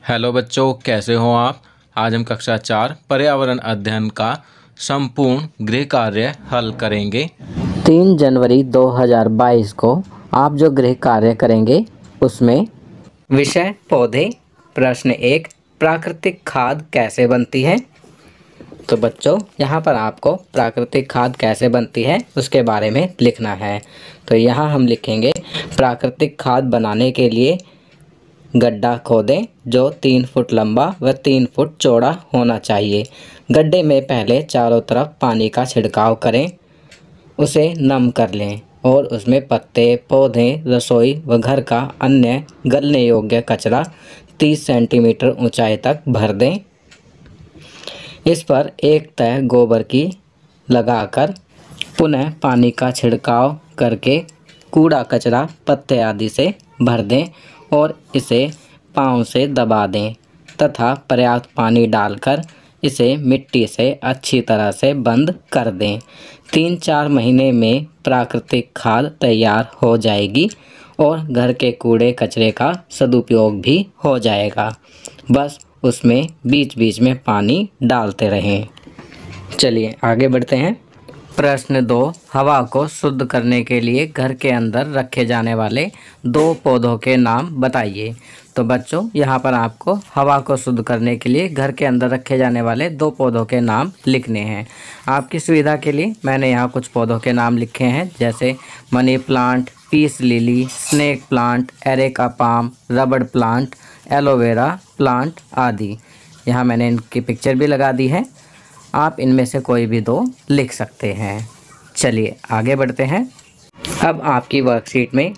Hello बच्चों, कैसे हो आप। आज हम कक्षा 4 पर्यावरण अध्ययन का संपूर्ण गृह कार्य हल करेंगे। 3 जनवरी 2022 को आप जो गृह कार्य करेंगे उसमें विषय पौधे, प्रश्न 1 प्राकृतिक खाद कैसे बनती है। तो बच्चों यहाँ पर आपको प्राकृतिक खाद कैसे बनती है उसके बारे में लिखना है। तो यहाँ हम लिखेंगे प्राकृतिक खाद बनाने के लिए गड्ढा खोदें जो 3 फुट लंबा व 3 फुट चौड़ा होना चाहिए। गड्ढे में पहले चारों तरफ पानी का छिड़काव करें, उसे नम कर लें और उसमें पत्ते, पौधे, रसोई व घर का अन्य गलने योग्य कचरा 30 सेंटीमीटर ऊंचाई तक भर दें। इस पर एक तह गोबर की लगाकर पुनः पानी का छिड़काव करके कूड़ा कचरा पत्ते आदि से भर दें और इसे पाँव से दबा दें तथा पर्याप्त पानी डालकर इसे मिट्टी से अच्छी तरह से बंद कर दें। 3-4 महीने में प्राकृतिक खाद तैयार हो जाएगी और घर के कूड़े कचरे का सदुपयोग भी हो जाएगा। बस उसमें बीच बीच में पानी डालते रहें। चलिए आगे बढ़ते हैं। प्रश्न 2 हवा को शुद्ध करने के लिए घर के अंदर रखे जाने वाले 2 पौधों के नाम बताइए। तो बच्चों यहाँ पर आपको हवा को शुद्ध करने के लिए घर के अंदर रखे जाने वाले 2 पौधों के नाम लिखने हैं। आपकी सुविधा के लिए मैंने यहाँ कुछ पौधों के नाम लिखे हैं, जैसे money plant, peace lily, snake plant, areca palm, रबड़ प्लांट, एलोवेरा प्लांट आदि। यहाँ मैंने इनकी पिक्चर भी लगा दी है, आप इनमें से कोई भी 2 लिख सकते हैं। चलिए आगे बढ़ते हैं। अब आपकी वर्कशीट में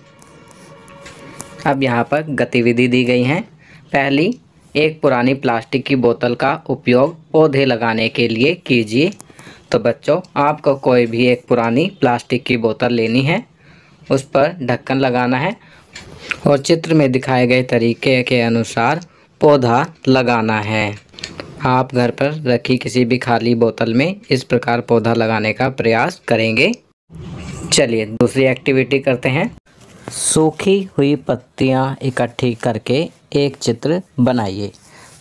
अब यहाँ पर गतिविधि दी गई हैं। पहली, एक पुरानी प्लास्टिक की बोतल का उपयोग पौधे लगाने के लिए कीजिए। तो बच्चों आपको कोई भी एक पुरानी प्लास्टिक की बोतल लेनी है, उस पर ढक्कन लगाना है और चित्र में दिखाए गए तरीके के अनुसार पौधा लगाना है। आप घर पर रखी किसी भी खाली बोतल में इस प्रकार पौधा लगाने का प्रयास करेंगे। चलिए दूसरी एक्टिविटी करते हैं। सूखी हुई पत्तियां इकट्ठी करके एक चित्र बनाइए।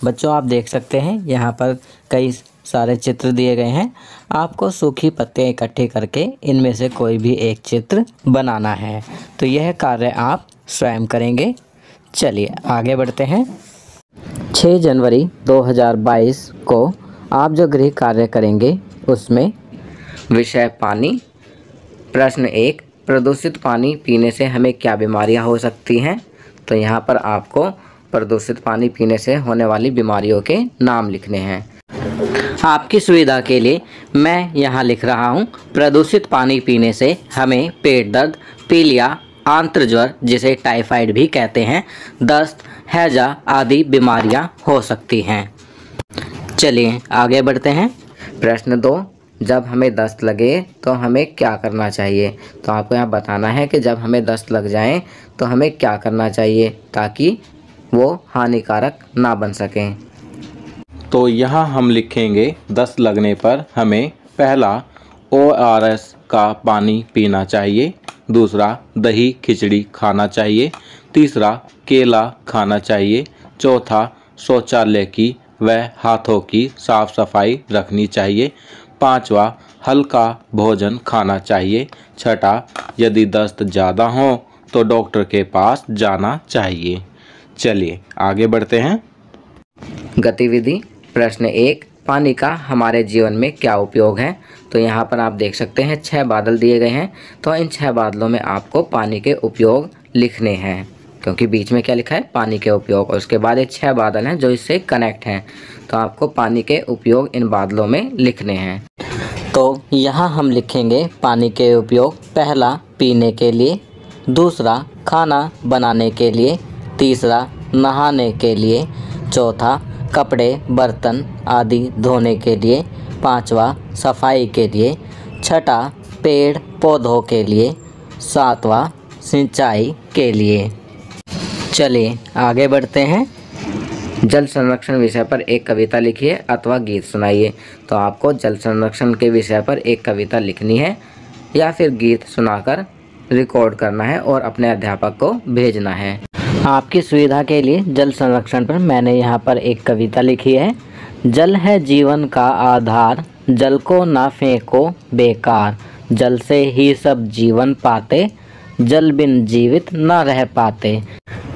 बच्चों आप देख सकते हैं यहाँ पर कई सारे चित्र दिए गए हैं। आपको सूखी पत्तियां इकट्ठी करके इनमें से कोई भी एक चित्र बनाना है। तो यह कार्य आप स्वयं करेंगे। चलिए आगे बढ़ते हैं। 6 जनवरी 2022 को आप जो गृह कार्य करेंगे उसमें विषय पानी, प्रश्न 1 प्रदूषित पानी पीने से हमें क्या बीमारियां हो सकती हैं। तो यहाँ पर आपको प्रदूषित पानी पीने से होने वाली बीमारियों के नाम लिखने हैं। आपकी सुविधा के लिए मैं यहाँ लिख रहा हूँ प्रदूषित पानी पीने से हमें पेट दर्द, पीलिया, आंत्र ज्वर जिसे टाइफाइड भी कहते हैं, दस्त, हैजा आदि बीमारियां हो सकती हैं। चलिए आगे बढ़ते हैं। प्रश्न 2 जब हमें दस्त लगे तो हमें क्या करना चाहिए। तो आपको यहाँ बताना है कि जब हमें दस्त लग जाए तो हमें क्या करना चाहिए ताकि वो हानिकारक ना बन सकें। तो यहाँ हम लिखेंगे दस्त लगने पर हमें पहला ORS का पानी पीना चाहिए, दूसरा दही खिचड़ी खाना चाहिए, तीसरा केला खाना चाहिए, चौथा शौचालय की व हाथों की साफ सफाई रखनी चाहिए, पांचवा हल्का भोजन खाना चाहिए, छठा यदि दस्त ज़्यादा हो तो डॉक्टर के पास जाना चाहिए। चलिए आगे बढ़ते हैं। गतिविधि प्रश्न 1 पानी का हमारे जीवन में क्या उपयोग है। तो यहाँ पर आप देख सकते हैं 6 बादल दिए गए हैं। तो इन 6 बादलों में आपको पानी के उपयोग लिखने हैं, क्योंकि बीच में क्या लिखा है पानी के उपयोग, और उसके बाद ये 6 बादल हैं जो इससे कनेक्ट हैं। तो आपको पानी के उपयोग इन बादलों में लिखने हैं। तो यहाँ हम लिखेंगे पानी के उपयोग, पहला पीने के लिए, दूसरा खाना बनाने के लिए, तीसरा नहाने के लिए, चौथा कपड़े बर्तन आदि धोने के लिए, पांचवा सफाई के लिए, छठा पेड़ पौधों के लिए, सातवां सिंचाई के लिए। चलिए आगे बढ़ते हैं। जल संरक्षण विषय पर एक कविता लिखिए अथवा गीत सुनाइए। तो आपको जल संरक्षण के विषय पर एक कविता लिखनी है या फिर गीत सुनाकर रिकॉर्ड करना है और अपने अध्यापक को भेजना है। आपकी सुविधा के लिए जल संरक्षण पर मैंने यहाँ पर एक कविता लिखी है। जल है जीवन का आधार, जल को ना फेंको बेकार, जल से ही सब जीवन पाते, जल बिन जीवित ना रह पाते,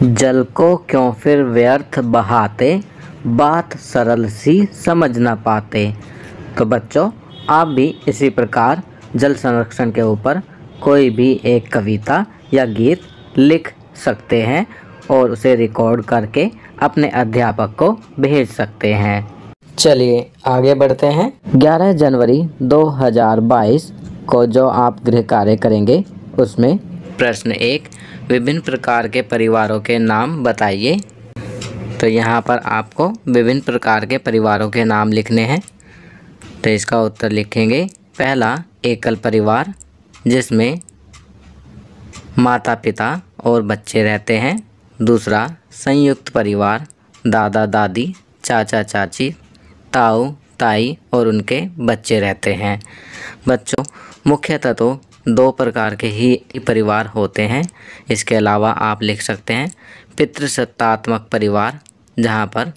जल को क्यों फिर व्यर्थ बहाते, बात सरल सी समझ ना पाते। तो बच्चों, आप भी इसी प्रकार जल संरक्षण के ऊपर कोई भी एक कविता या गीत लिख सकते हैं और उसे रिकॉर्ड करके अपने अध्यापक को भेज सकते हैं। चलिए आगे बढ़ते हैं। 11 जनवरी 2022 को जो आप गृह कार्य करेंगे उसमें प्रश्न 1, विभिन्न प्रकार के परिवारों के नाम बताइए। तो यहाँ पर आपको विभिन्न प्रकार के परिवारों के नाम लिखने हैं। तो इसका उत्तर लिखेंगे। पहला, एकल परिवार, जिसमें माता पिता और बच्चे रहते हैं। दूसरा, संयुक्त परिवार, दादा दादी, चाचा चाची, ताऊ ताई और उनके बच्चे रहते हैं। बच्चों, मुख्यतः तो 2 प्रकार के ही परिवार होते हैं। इसके अलावा आप लिख सकते हैं पितृसत्तात्मक परिवार, जहाँ पर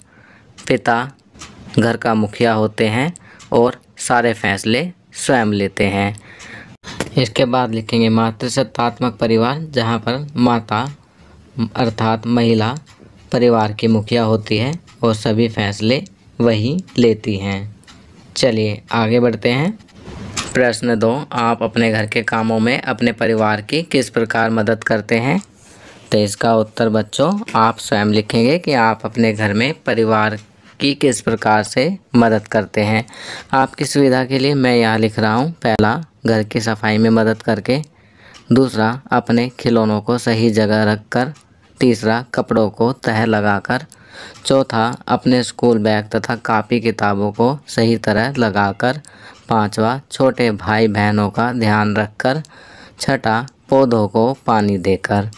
पिता घर का मुखिया होते हैं और सारे फैसले स्वयं लेते हैं। इसके बाद लिखेंगे मातृसत्तात्मक परिवार, जहाँ पर माता अर्थात महिला परिवार की मुखिया होती है और सभी फैसले वही लेती हैं। चलिए आगे बढ़ते हैं। प्रश्न 2, आप अपने घर के कामों में अपने परिवार की किस प्रकार मदद करते हैं। तो इसका उत्तर बच्चों आप स्वयं लिखेंगे कि आप अपने घर में परिवार की किस प्रकार से मदद करते हैं। आपकी सुविधा के लिए मैं यहाँ लिख रहा हूँ। पहला, घर की सफाई में मदद करके। दूसरा, अपने खिलौनों को सही जगह रखकर। तीसरा, कपड़ों को तह लगाकर। चौथा, अपने स्कूल बैग तथा कापी किताबों को सही तरह लगाकर। पांचवा, छोटे भाई बहनों का ध्यान रखकर। छठा, पौधों को पानी देकर।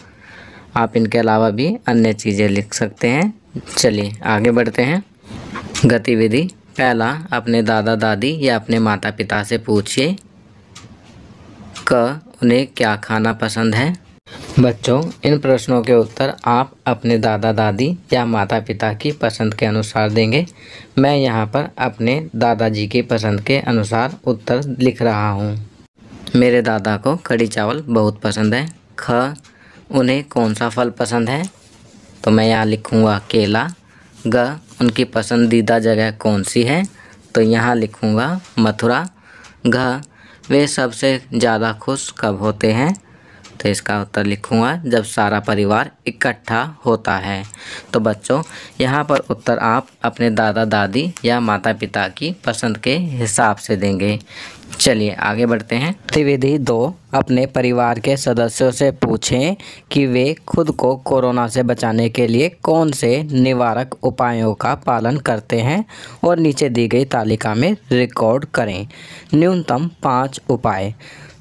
आप इनके अलावा भी अन्य चीज़ें लिख सकते हैं। चलिए आगे बढ़ते हैं। गतिविधि। पहला, अपने दादा दादी या अपने माता पिता से पूछिए क उन्हें क्या खाना पसंद है। बच्चों, इन प्रश्नों के उत्तर आप अपने दादा दादी या माता पिता की पसंद के अनुसार देंगे। मैं यहाँ पर अपने दादाजी की पसंद के अनुसार उत्तर लिख रहा हूँ। मेरे दादा को कढ़ी चावल बहुत पसंद है। ख, उन्हें कौन सा फल पसंद है। तो मैं यहाँ लिखूँगा केला। ग, उनकी पसंदीदा जगह कौन सी है। तो यहाँ लिखूँगा मथुरा। घ, वे सबसे ज़्यादा खुश कब होते हैं। तो इसका उत्तर लिखूँगा जब सारा परिवार इकट्ठा होता है। तो बच्चों, यहाँ पर उत्तर आप अपने दादा दादी या माता पिता की पसंद के हिसाब से देंगे। चलिए आगे बढ़ते हैं। गतिविधि 2, अपने परिवार के सदस्यों से पूछें कि वे खुद को कोरोना से बचाने के लिए कौन से निवारक उपायों का पालन करते हैं और नीचे दी गई तालिका में रिकॉर्ड करें। न्यूनतम 5 उपाय।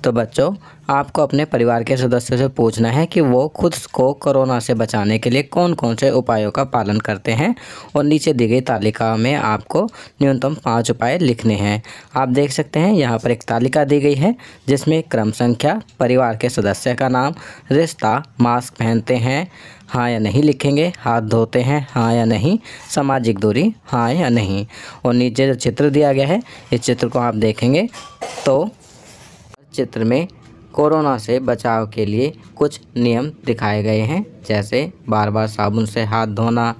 तो बच्चों, आपको अपने परिवार के सदस्यों से पूछना है कि वो खुद को कोरोना से बचाने के लिए कौन कौन से उपायों का पालन करते हैं और नीचे दी गई तालिका में आपको न्यूनतम 5 उपाय लिखने हैं। आप देख सकते हैं यहाँ पर एक तालिका दी गई है जिसमें क्रम संख्या, परिवार के सदस्य का नाम, रिश्ता, मास्क पहनते हैं हाँ या नहीं लिखेंगे, हाथ धोते हैं हाँ या नहीं, सामाजिक दूरी हाँ या नहीं। और नीचे जो चित्र दिया गया है, इस चित्र को आप देखेंगे तो चित्र में कोरोना से बचाव के लिए कुछ नियम दिखाए गए हैं, जैसे बार बार साबुन से हाथ धोना,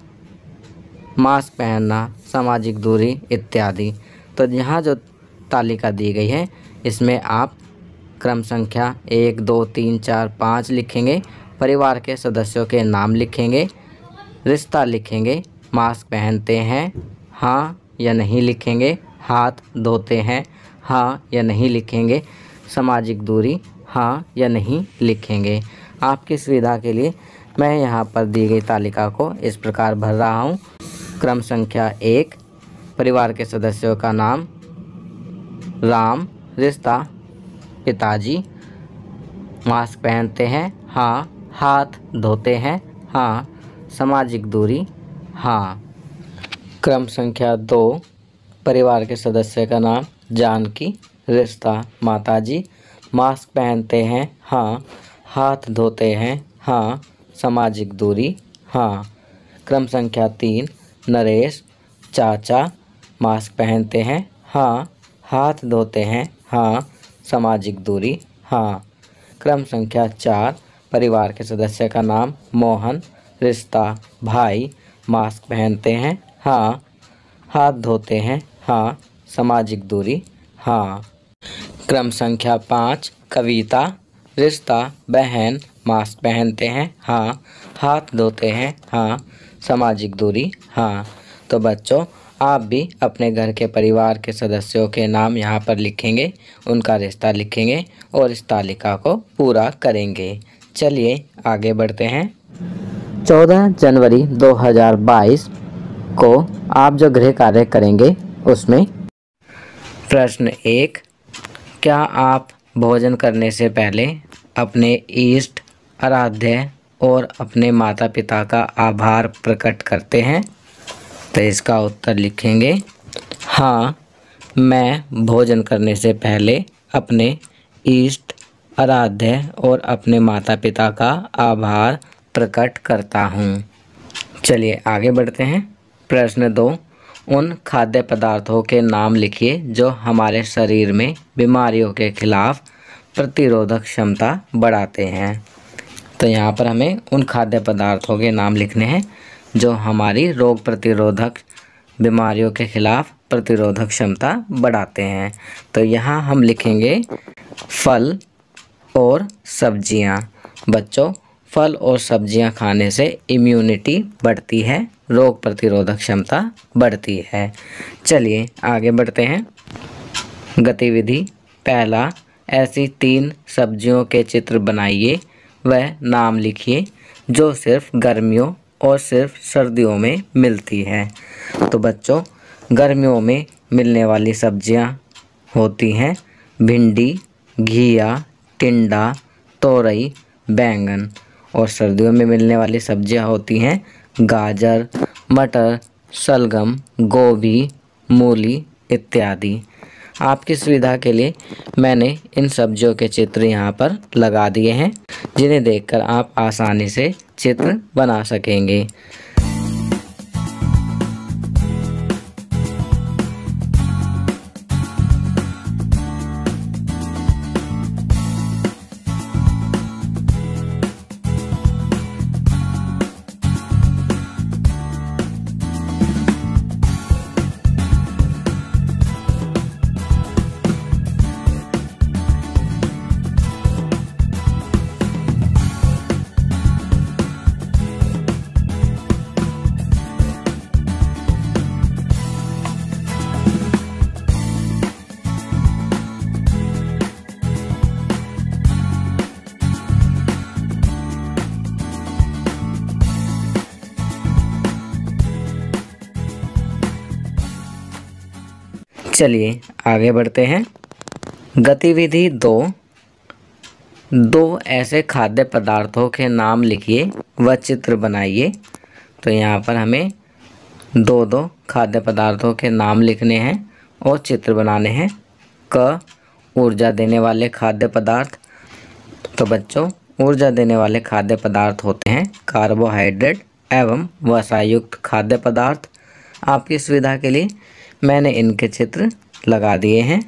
मास्क पहनना, सामाजिक दूरी इत्यादि। तो यहाँ जो तालिका दी गई है इसमें आप क्रम संख्या 1 2 3 4 5 लिखेंगे, परिवार के सदस्यों के नाम लिखेंगे, रिश्ता लिखेंगे, मास्क पहनते हैं हाँ या नहीं लिखेंगे, हाथ धोते हैं हाँ या नहीं लिखेंगे, सामाजिक दूरी हाँ या नहीं लिखेंगे। आपकी सुविधा के लिए मैं यहाँ पर दी गई तालिका को इस प्रकार भर रहा हूँ। क्रम संख्या 1, परिवार के सदस्यों का नाम राम, रिश्ता पिताजी, मास्क पहनते हैं हाँ, हाथ धोते हैं हाँ, सामाजिक दूरी हाँ। क्रम संख्या 2, परिवार के सदस्य का नाम जानकी, रिश्ता माताजी, मास्क पहनते हैं हाँ, हाथ धोते हैं हाँ, सामाजिक दूरी हाँ। क्रम संख्या 3, नरेश चाचा मास्क पहनते हैं। हाँ। हाथ धोते हैं। हाँ। सामाजिक दूरी। हाँ। क्रम संख्या 4, परिवार के सदस्य का नाम मोहन, रिश्ता भाई, मास्क पहनते हैं। हाँ। हाथ धोते हैं। हाँ। सामाजिक दूरी। हाँ। क्रम संख्या 5, कविता, रिश्ता बहन, मास्क पहनते हैं। हाँ। हाथ धोते हैं। हाँ। सामाजिक दूरी। हाँ। तो बच्चों, आप भी अपने घर के परिवार के सदस्यों के नाम यहाँ पर लिखेंगे, उनका रिश्ता लिखेंगे और इस तालिका को पूरा करेंगे। चलिए आगे बढ़ते हैं। 14 जनवरी 2022 को आप जो गृह कार्य करेंगे उसमें प्रश्न 1, क्या आप भोजन करने से पहले अपने इष्ट, आराध्य और अपने माता पिता का आभार प्रकट करते हैं? तो इसका उत्तर लिखेंगे हाँ, मैं भोजन करने से पहले अपने इष्ट, आराध्य और अपने माता पिता का आभार प्रकट करता हूँ। चलिए आगे बढ़ते हैं। प्रश्न 2, उन खाद्य पदार्थों के नाम लिखिए जो हमारे शरीर में बीमारियों के खिलाफ प्रतिरोधक क्षमता बढ़ाते हैं। तो यहाँ पर हमें उन खाद्य पदार्थों के नाम लिखने हैं जो हमारी रोग प्रतिरोधक बीमारियों के खिलाफ प्रतिरोधक क्षमता बढ़ाते हैं। तो यहाँ हम लिखेंगे फल और सब्जियाँ। बच्चों, फल और सब्जियाँ खाने से इम्यूनिटी बढ़ती है, रोग प्रतिरोधक क्षमता बढ़ती है। चलिए आगे बढ़ते हैं। गतिविधि पहला, ऐसी 3 सब्जियों के चित्र बनाइए वह नाम लिखिए जो सिर्फ गर्मियों और सिर्फ सर्दियों में मिलती है। तो बच्चों, गर्मियों में मिलने वाली सब्जियां होती हैं भिंडी, घिया, टिंडा, तोरई, बैंगन, और सर्दियों में मिलने वाली सब्जियां होती हैं गाजर, मटर, शलगम, गोभी, मूली इत्यादि। आपकी सुविधा के लिए मैंने इन सब्जियों के चित्र यहाँ पर लगा दिए हैं, जिन्हें देखकर आप आसानी से चित्र बना सकेंगे। चलिए आगे बढ़ते हैं। गतिविधि 2, 2 ऐसे खाद्य पदार्थों के नाम लिखिए व चित्र बनाइए। तो यहाँ पर हमें 2 खाद्य पदार्थों के नाम लिखने हैं और चित्र बनाने हैं। क, ऊर्जा देने वाले खाद्य पदार्थ। तो बच्चों, ऊर्जा देने वाले खाद्य पदार्थ होते हैं कार्बोहाइड्रेट एवं वसायुक्त खाद्य पदार्थ। आपकी सुविधा के लिए मैंने इनके चित्र लगा दिए हैं।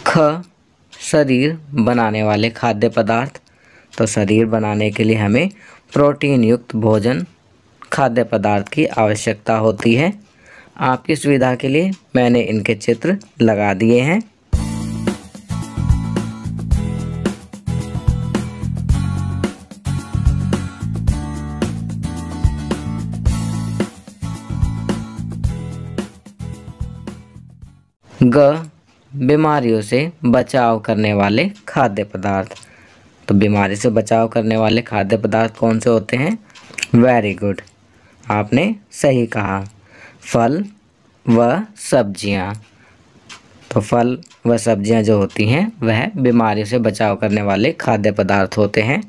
ख, शरीर बनाने वाले खाद्य पदार्थ। तो शरीर बनाने के लिए हमें प्रोटीन युक्त भोजन खाद्य पदार्थ की आवश्यकता होती है। आपकी सुविधा के लिए मैंने इनके चित्र लगा दिए हैं। ग, बीमारियों से बचाव करने वाले खाद्य पदार्थ। तो बीमारी से बचाव करने वाले खाद्य पदार्थ कौन से होते हैं? वेरी गुड, आपने सही कहा, फल व सब्जियां। तो फल व सब्जियां जो होती हैं वह बीमारियों से बचाव करने वाले खाद्य पदार्थ होते हैं।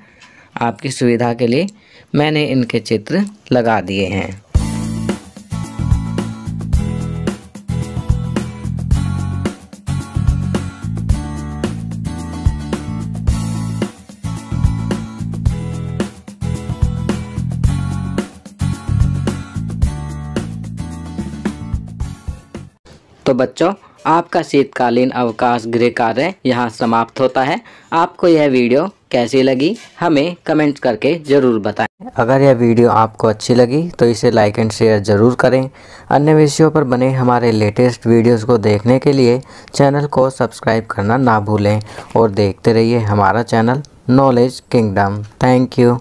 आपकी सुविधा के लिए मैंने इनके चित्र लगा दिए हैं। तो बच्चों, आपका शीतकालीन अवकाश गृह कार्य यहाँ समाप्त होता है। आपको यह वीडियो कैसी लगी हमें कमेंट करके ज़रूर बताएं। अगर यह वीडियो आपको अच्छी लगी तो इसे लाइक एंड शेयर ज़रूर करें। अन्य विषयों पर बने हमारे लेटेस्ट वीडियोस को देखने के लिए चैनल को सब्सक्राइब करना ना भूलें और देखते रहिए हमारा channel knowledge kingdom. Thank you.